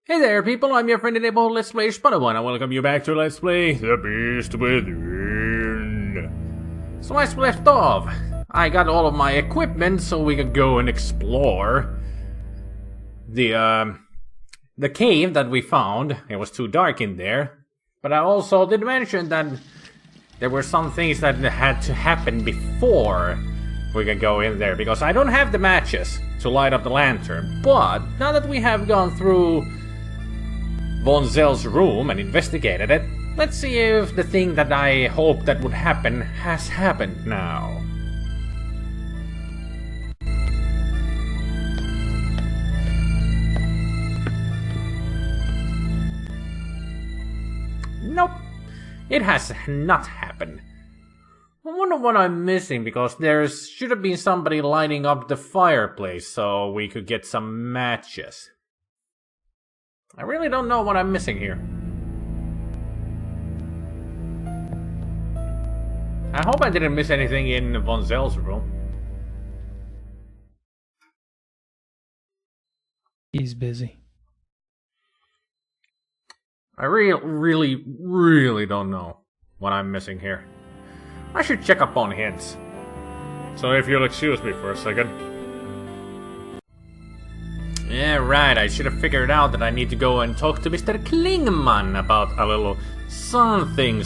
Hey there people, I'm your friend and neighborhood Let's Play SpiderMwa. I welcome you back to Let's Play The Beast Within. So as we left off, I got all of my equipment so we could go and explore the cave that we found. It was too dark in there. But I also did mention that there were some things that had to happen before we could go in there, because I don't have the matches to light up the lantern. But now that we have gone through Von Zell's room and investigated it, let's see if the thing that I hoped that would happen has happened now. Nope, it has not happened. I wonder what I'm missing, because there should have been somebody lighting up the fireplace so we could get some matches. I really don't know what I'm missing here. I hope I didn't miss anything in Von Zell's room. He's busy. I really don't know what I'm missing here. I should check up on hints. So if you'll excuse me for a second. Yeah, right, I should have figured out that I need to go and talk to Mr. Klingman about a little something.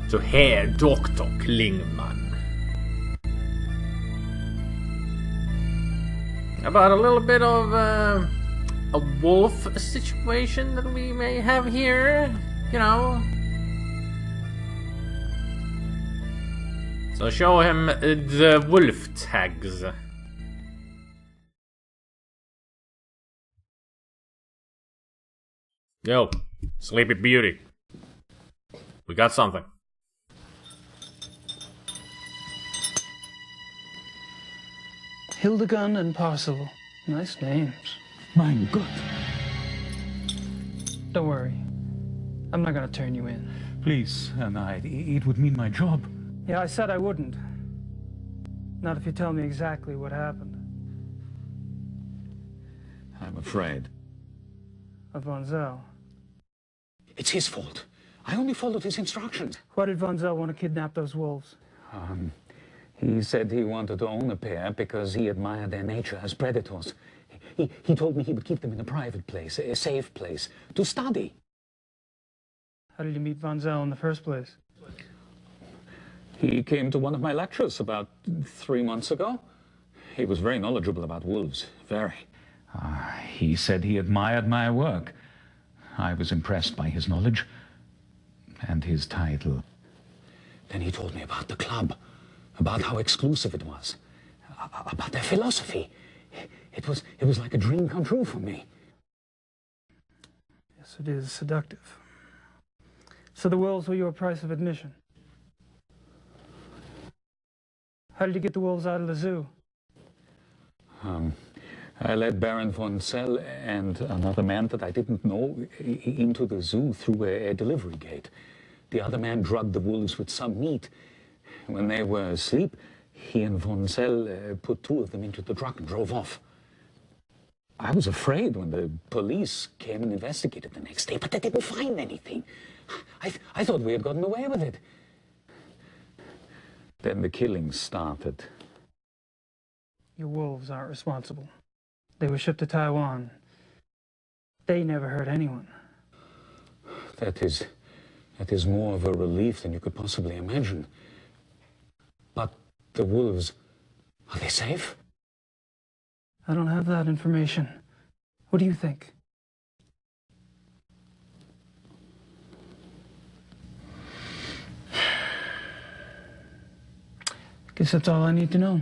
To Herr Dr. Klingman. About a little bit of a wolf situation that we may have here, you know. So show him the wolf tags. Yo, Sleepy Beauty. We got something. Hildegun and Parzival. Nice names. Mein Gott. Don't worry. I'm not gonna turn you in. Please, Knight, it would mean my job. Yeah, I said I wouldn't. Not if you tell me exactly what happened. I'm afraid. Of Von Zell. It's his fault. I only followed his instructions. Why did Von Zell want to kidnap those wolves? He said he wanted to own a pair because he admired their nature as predators. He told me he would keep them in a private place, a safe place, to study. How did you meet Von Zell in the first place? He came to one of my lectures about 3 months ago. He was very knowledgeable about wolves, very. He said he admired my work. I was impressed by his knowledge and his title. Then he told me about the club, about how exclusive it was, about their philosophy. It was like a dream come true for me. Yes, it is seductive. So the wolves were your price of admission. How did you get the wolves out of the zoo? I led Baron von Zell and another man that I didn't know into the zoo through a delivery gate. The other man drugged the wolves with some meat. When they were asleep, he and von Zell put 2 of them into the truck and drove off. I was afraid when the police came and investigated the next day, but they didn't find anything. I thought we had gotten away with it. Then the killings started. Your wolves aren't responsible. They were shipped to Taiwan. They never hurt anyone. That is more of a relief than you could possibly imagine. But the wolves, are they safe? I don't have that information. What do you think? Guess that's all I need to know.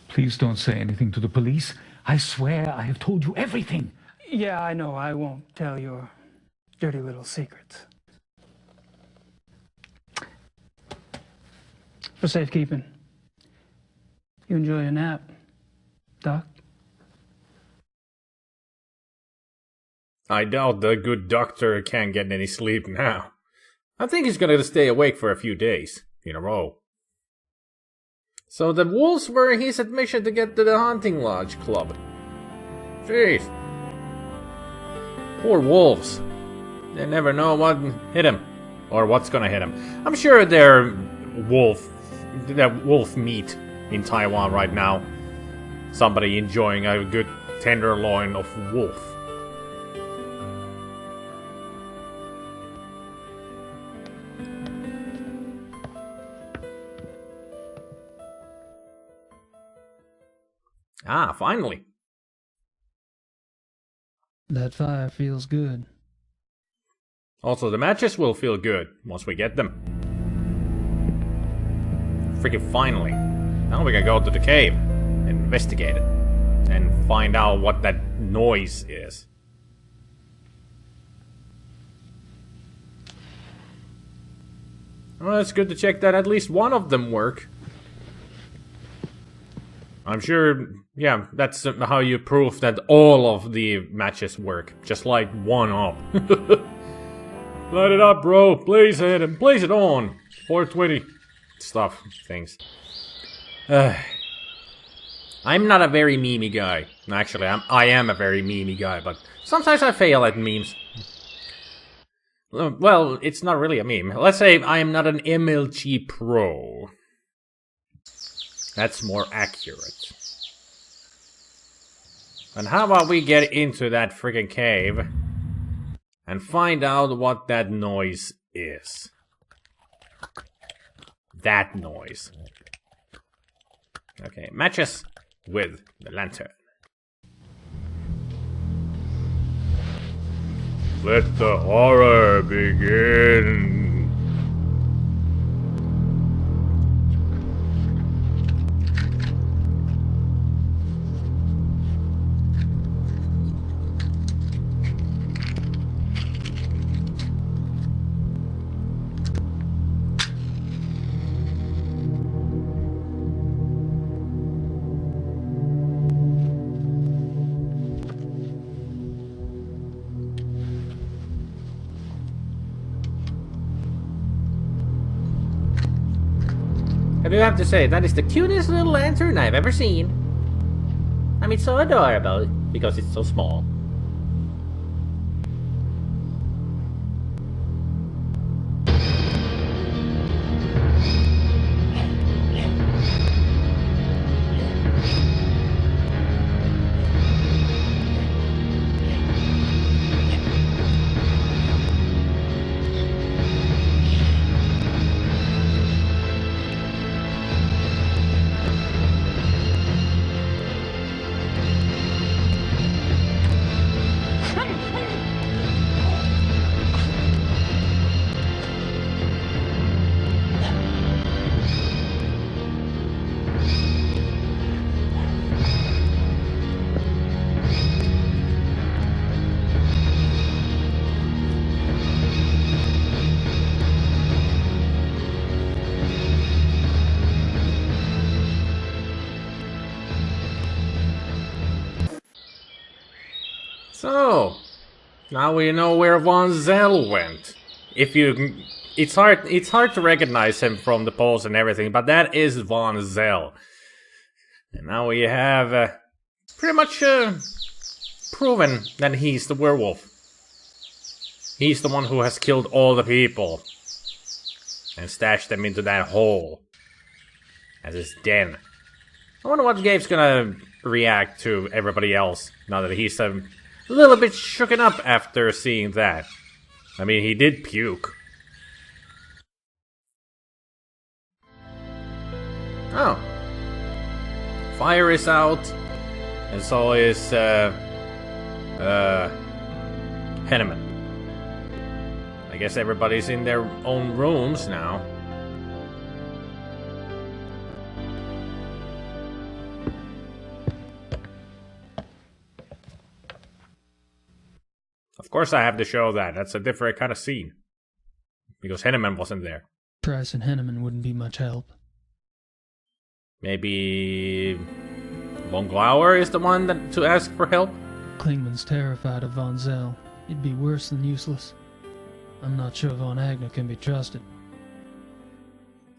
Please don't say anything to the police. I swear I have told you everything. Yeah, I know. I won't tell your dirty little secrets. For safekeeping. You enjoy a nap, Doc? I doubt the good doctor can't get any sleep now. I think he's gonna stay awake for a few days in a row. So the wolves were his admission to get to the hunting lodge club. Jeez, Poor wolves. They never know what hit them. Or what's gonna hit them. I'm sure they're wolf meat in Taiwan right now. Somebody enjoying a good tenderloin of wolf. Ah, finally. That fire feels good. Also, the matches will feel good once we get them. Freaking finally. Now we can go to the cave and investigate it. And find out what that noise is. Well, it's good to check that at least one of them work. I'm sure, yeah, that's how you prove that all of the matches work. Just light one up. Light it up, bro. Blaze it and blaze it on. 420 stuff, things. I'm not a very memey guy. Actually, I am a very memey guy, but sometimes I fail at memes. Well, it's not really a meme. Let's say I am not an MLG pro. That's more accurate. And how about we get into that freaking cave and find out what that noise is. That noise. Okay, matches with the lantern. Let the horror begin. I do have to say, that is the cutest little lantern I've ever seen. I mean, so adorable, because it's so small. So, now we know where Von Zell went. It's hard to recognize him from the pose and everything, but that is Von Zell. And now we have pretty much proven that he's the werewolf. He's the one who has killed all the people and stashed them into that hole as his den. I wonder what Gabe's gonna react to everybody else now that he's a little bit shooken up after seeing that. I mean, he did puke. Oh. Fire is out. And so is, Henneman. I guess everybody's in their own rooms now. Of course I have to show that. That's a different kind of scene. Because Henneman wasn't there. Price and Henneman wouldn't be much help. Maybe Von Glauer is the one to ask for help? Klingman's terrified of Von Zell. He'd be worse than useless. I'm not sure Von Agner can be trusted.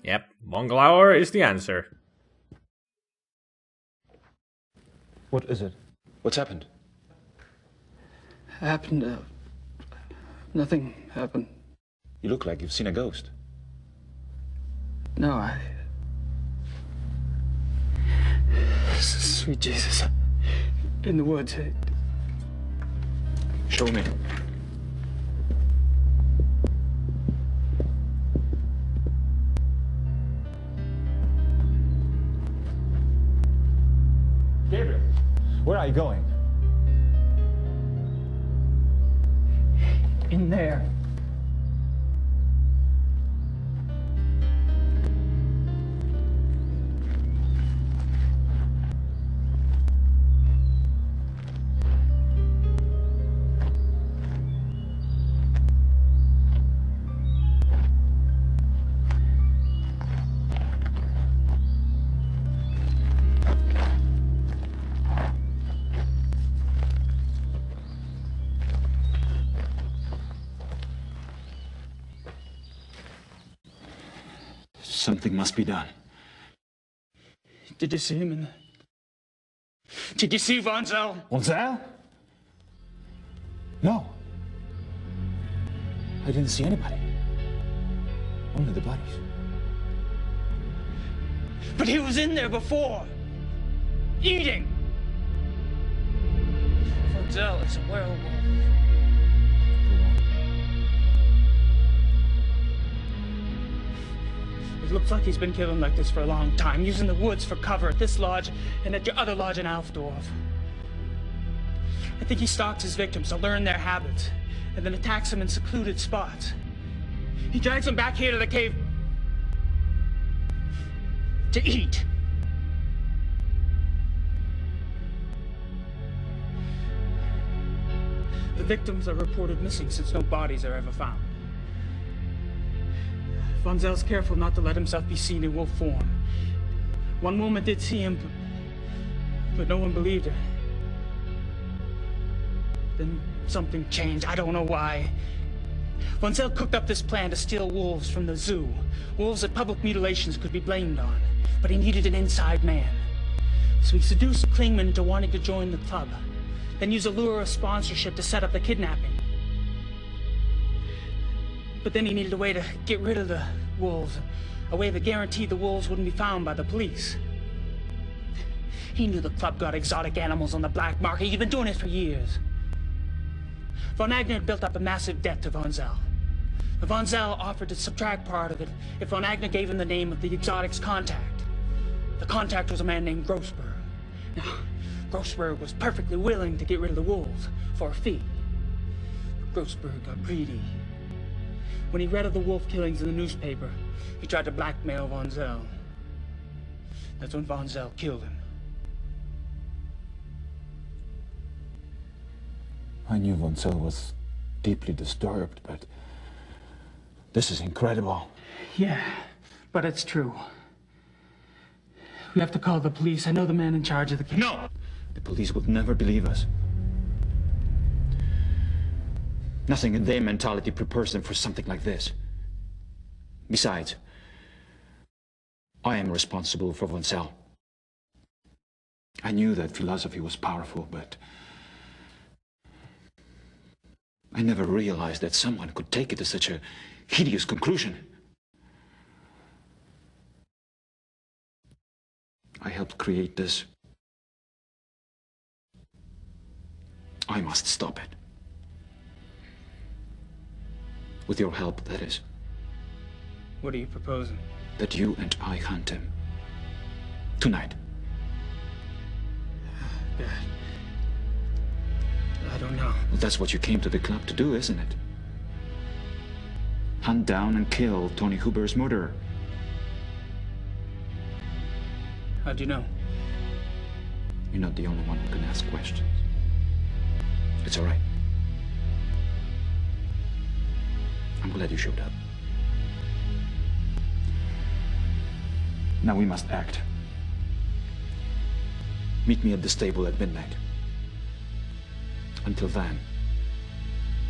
Yep, Von Glauer is the answer. What is it? What's happened? Happened Nothing happened. You look like you've seen a ghost. No, Sweet Jesus. In the woods. Show me. Gabriel, where are you going? In there. Something must be done. Did you see him in the... Did you see Von Zell? Gonzal? No. I didn't see anybody. Only the bodies. But he was in there before. Eating. Von Zell is a werewolf. It looks like he's been killing like this for a long time, using the woods for cover at this lodge and at your other lodge in Alfdorf. I think he stalks his victims to learn their habits, and then attacks them in secluded spots. He drags them back here to the cave to eat. The victims are reported missing since no bodies are ever found. Von Zell's careful not to let himself be seen in wolf form. One woman did see him, but no one believed her. Then something changed, I don't know why. Von Zell cooked up this plan to steal wolves from the zoo. Wolves that public mutilations could be blamed on. But he needed an inside man. So he seduced Klingman into wanting to join the club. Then used a lure of sponsorship to set up the kidnapping. But then he needed a way to get rid of the wolves. A way that guaranteed the wolves wouldn't be found by the police. He knew the club got exotic animals on the black market. He'd been doing it for years. Von Agner had built up a massive debt to Von Zell. Von Zell offered to subtract part of it if Von Agner gave him the name of the exotic's contact. The contact was a man named Grossberg. Now, Grossberg was perfectly willing to get rid of the wolves for a fee. But Grossberg got greedy. When he read of the wolf killings in the newspaper, he tried to blackmail Von Zell. That's when Von Zell killed him. I knew Von Zell was deeply disturbed, but this is incredible. Yeah, but it's true. We have to call the police. I know the man in charge of the case. No! The police would never believe us. Nothing in their mentality prepares them for something like this. Besides, I am responsible for Von Zell. I knew that philosophy was powerful, but I never realized that someone could take it to such a hideous conclusion. I helped create this. I must stop it. With your help, that is. What are you proposing? That you and I hunt him. Tonight. I don't know. Well, that's what you came to the club to do, isn't it? Hunt down and kill Tony Huber's murderer. How'd you know? You're not the only one who can ask questions. It's all right. I'm glad you showed up. now we must act. Meet me at the stable at midnight. Until then,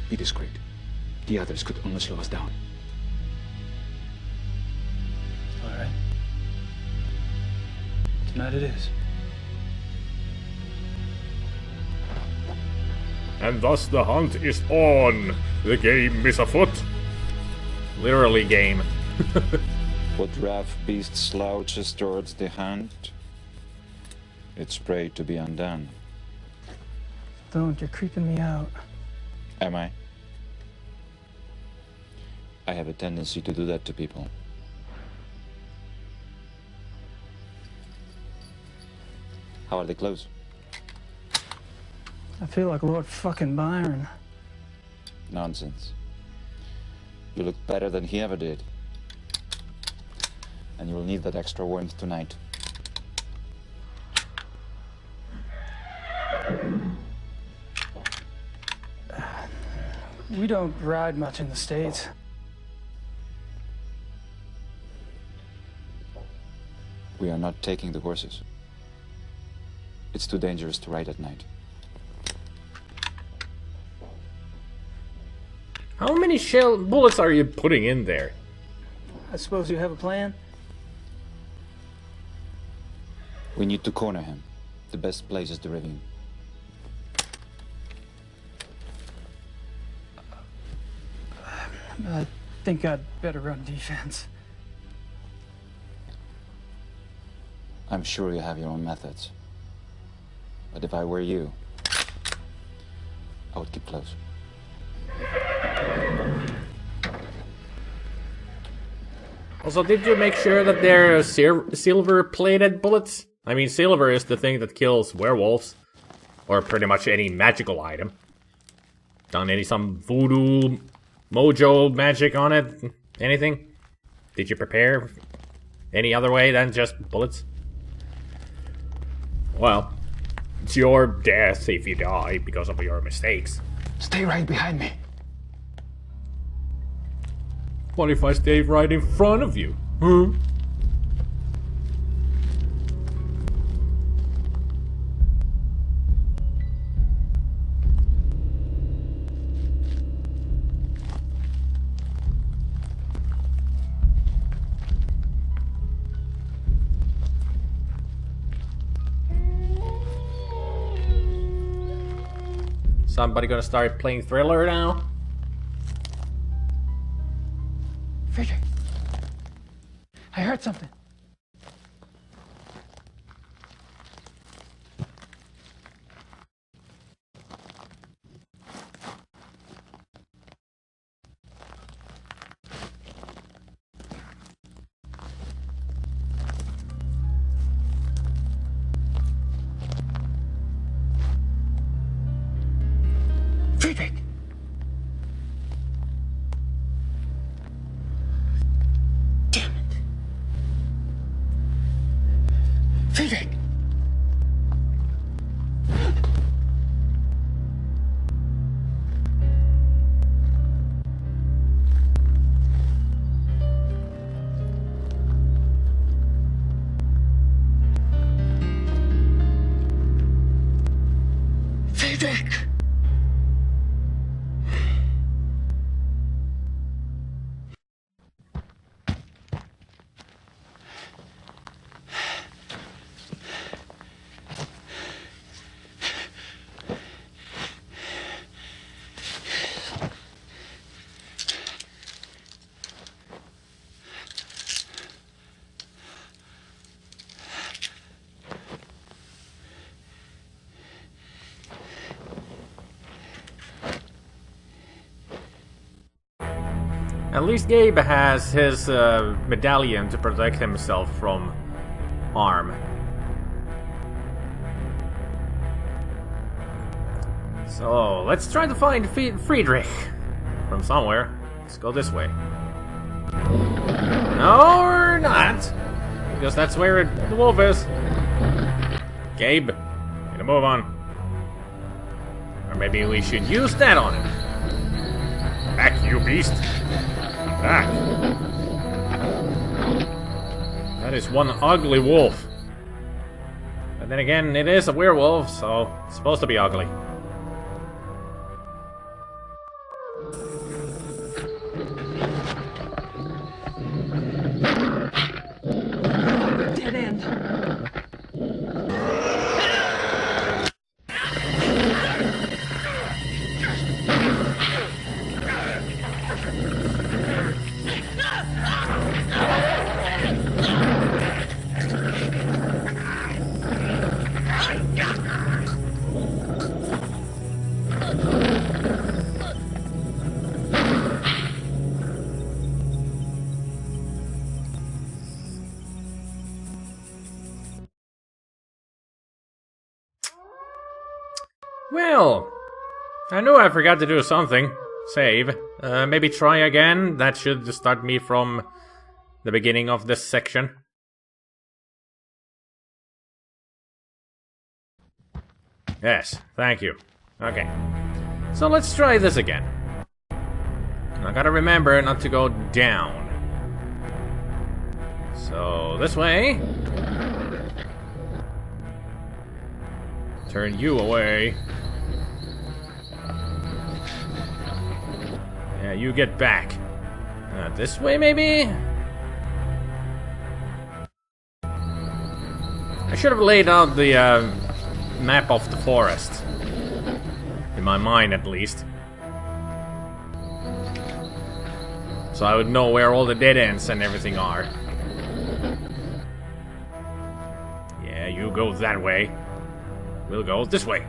be discreet. The others could only slow us down. All right. Tonight it is. And thus the hunt is on. The game is afoot. Literally game. What rough beast slouches towards the hunt? It's prey to be undone. Don't, you're creeping me out. Am I? I have a tendency to do that to people. How are they clothes? I feel like Lord fucking Byron. Nonsense. You look better than he ever did. And you will need that extra warmth tonight. We don't ride much in the States. We are not taking the horses. It's too dangerous to ride at night. How many bullets are you putting in there? I suppose you have a plan? We need to corner him. The best place is the ravine. I think I'd better run defense. I'm sure you have your own methods. But if I were you, I would keep close. Also, did you make sure that they're silver-plated bullets? I mean, silver is the thing that kills werewolves. Or pretty much any magical item. Done some voodoo, mojo magic on it? Anything? Did you prepare any other way than just bullets? Well, it's your death if you die because of your mistakes. Stay right behind me. What if I stay right in front of you? Huh? Somebody gonna start playing Thriller now? Friedrich, I heard something. Friedrich! Damn it! Friedrich! Friedrich! At least Gabe has his medallion to protect himself from harm. So, let's try to find Friedrich from somewhere. Let's go this way. No, or not. Because that's where the wolf is. Gabe, get a move on. Or maybe we should use that on him. Back, you beast. Back. That is one ugly wolf. But then again, it is a werewolf, so it's supposed to be ugly. Dead end. Well, I knew I forgot to do something. Save. Maybe try again. That should start me from the beginning of this section. Yes, thank you. Okay. So let's try this again. I gotta remember not to go down. So, this way. Turn you away. Yeah, you get back. This way, maybe? I should have laid out the map of the forest. In my mind, at least. So I would know where all the dead ends and everything are. Yeah, you go that way. We'll go this way.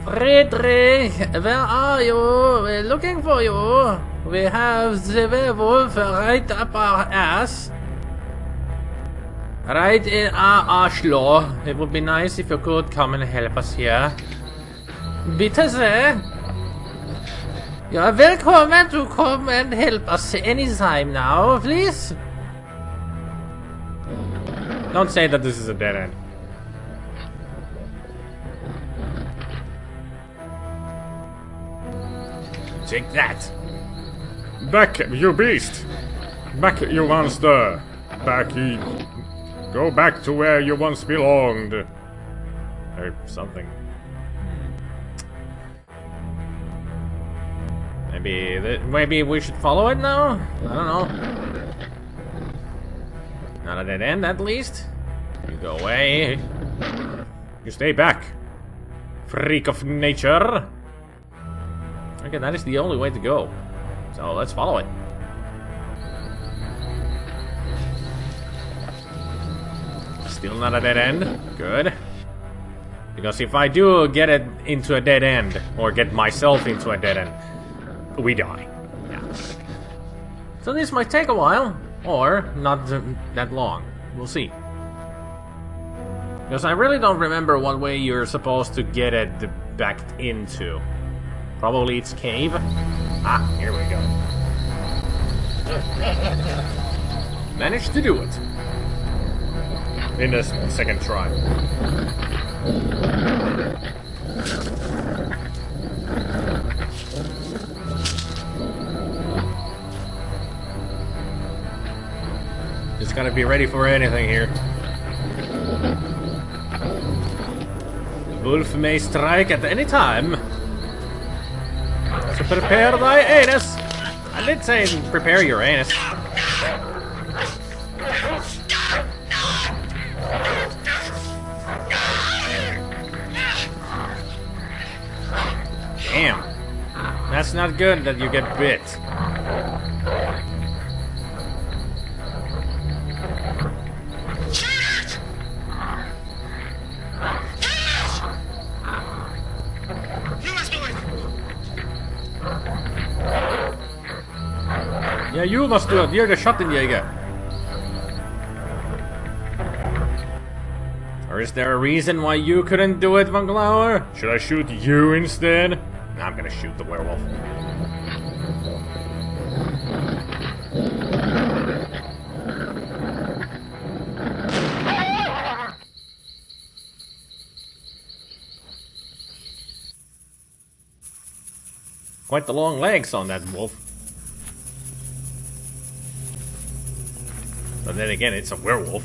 Friedrich, where are you? We're looking for you. We have the werewolf right up our ass. Right in our arschloh. It would be nice if you could come and help us here. Bitte sehr. You are welcome to come and help us anytime now, please. Don't say that this is a dead end. Take that. Back, you beast! Back, you monster! Back, you... Go back to where you once belonged. Or something. Maybe we should follow it now? I don't know. Not a dead end, at least. You go away. You stay back. Freak of nature. Okay, that is the only way to go. So let's follow it. Still not a dead end. Good. Because if I do get it into a dead end, or get myself into a dead end, we die. Yeah. So this might take a while, or not that long. We'll see. Because I really don't remember what way you're supposed to get it back into. Probably it's cave. Ah, here we go. Managed to do it. In this second try. Just gotta be ready for anything here. The wolf may strike at any time. So prepare thy anus. I did say prepare your anus. Damn. That's not good that you get bit. Yeah, you must do it. You're the Schottenjäger. Or is there a reason why you couldn't do it, Von Glauer? Should I shoot you instead? No, I'm gonna shoot the werewolf. Quite the long legs on that wolf. But then again, it's a werewolf.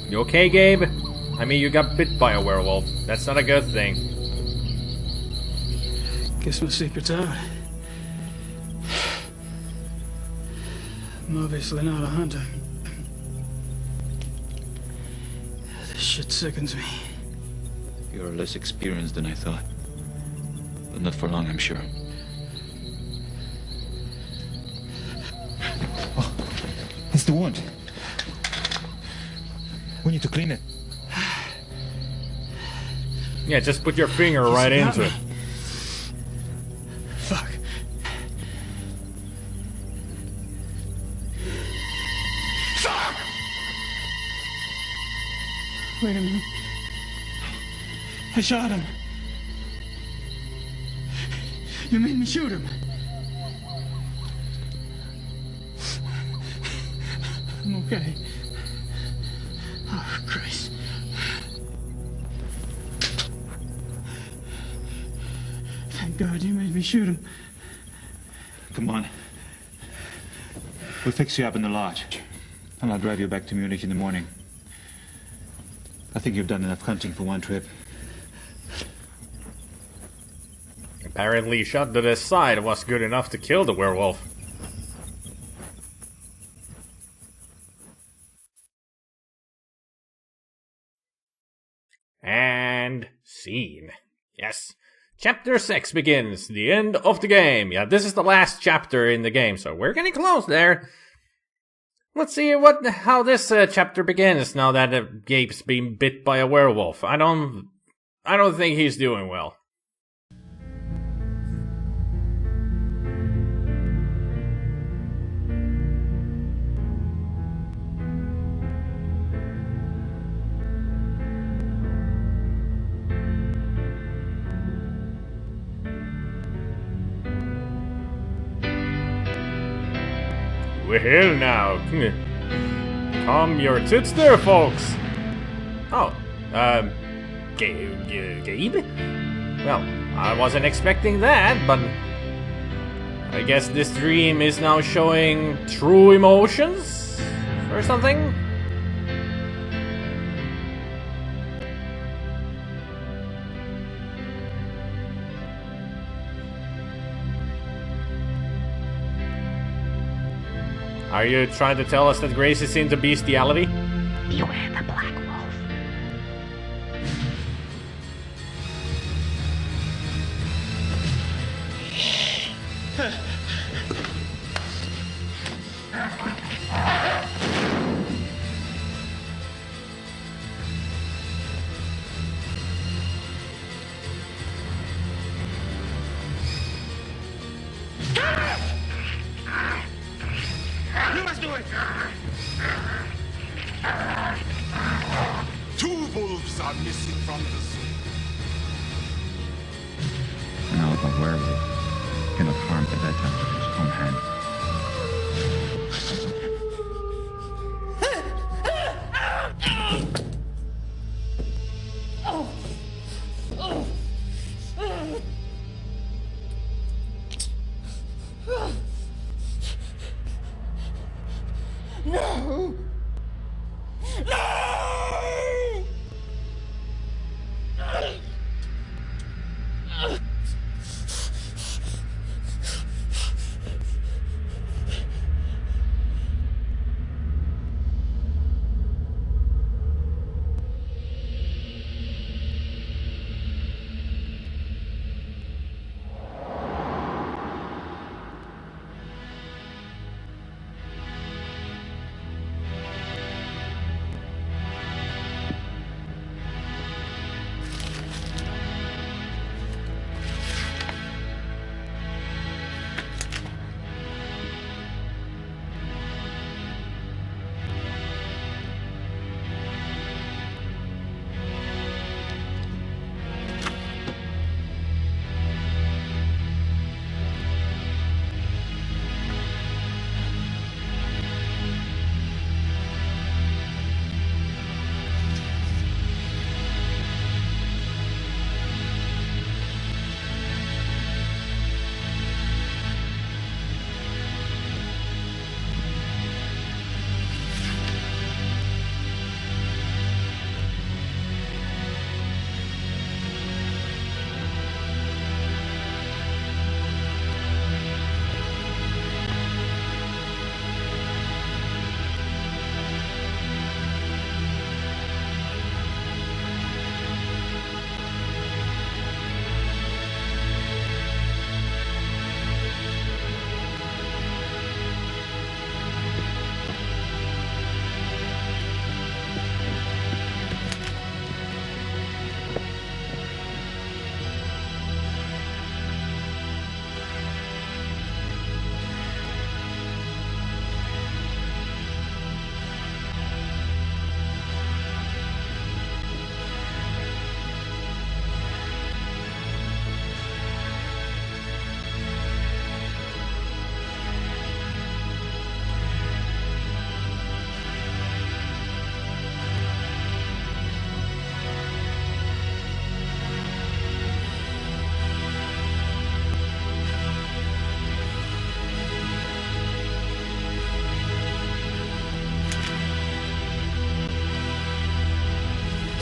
You okay, Gabe? I mean, you got bit by a werewolf. That's not a good thing. Guess my secret's out. I'm obviously not a hunter. This shit sickens me. You're less experienced than I thought. But not for long, I'm sure. Oh, it's the wound. We need to clean it. Yeah, just put your finger right into it. Fuck. Fuck! Wait a minute. I shot him. You made me shoot him. I'm okay. Oh, Christ. Thank God you made me shoot him. Come on. We'll fix you up in the lodge. And I'll drive you back to Munich in the morning. I think you've done enough hunting for one trip. Apparently, shot to the side was good enough to kill the werewolf. And scene. Yes. Chapter 6 begins. The end of the game. Yeah, this is the last chapter in the game, so we're getting close there. Let's see how this chapter begins now that Gabe's been bit by a werewolf. I don't think he's doing well. Well now, calm your tits there, folks. Oh, Gabe? Well, I wasn't expecting that, but I guess this dream is now showing true emotions or something? Are you trying to tell us that Grace is into bestiality? Beware the black wolf. You must do it! Two wolves are missing from the zoo. Now the werewolf cannot harm the better with his own hand. No! No!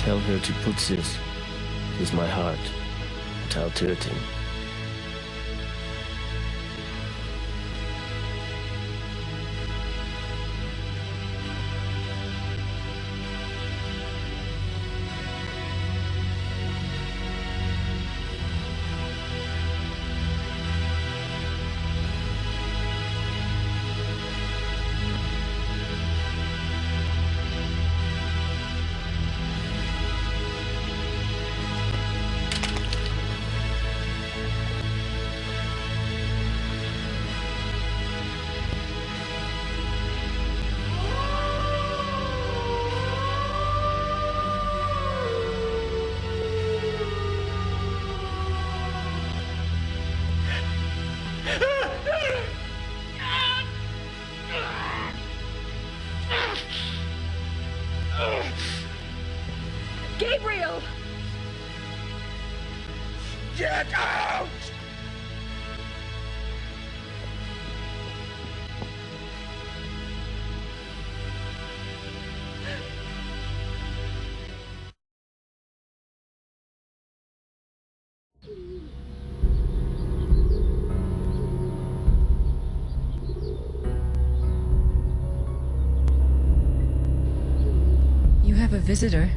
Tell her to put this with my heart without hurting. Gabriel! Get out! You have a visitor.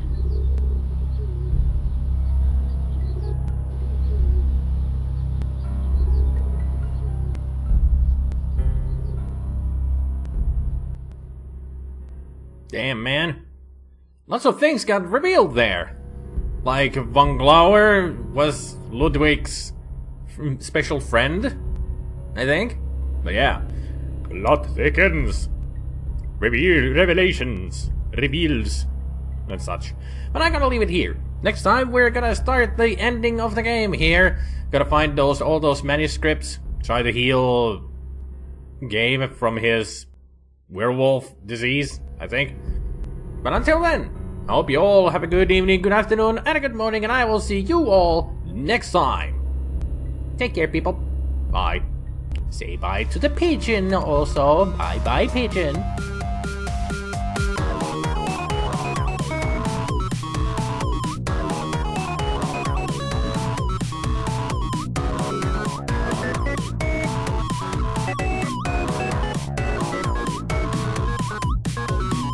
Damn, man. Lots of things got revealed there. Like Von Glauer was Ludwig's special friend, I think. But yeah. Plot thickens. Revelations. Reveals. And such. But I'm gonna leave it here. Next time we're gonna start the ending of the game here. Gotta find all those manuscripts. Try to heal Gabe from his werewolf disease, I think. But until then, I hope you all have a good evening, good afternoon, and a good morning, and I will see you all next time. Take care, people. Bye. Say bye to the pigeon also. Bye bye, pigeon.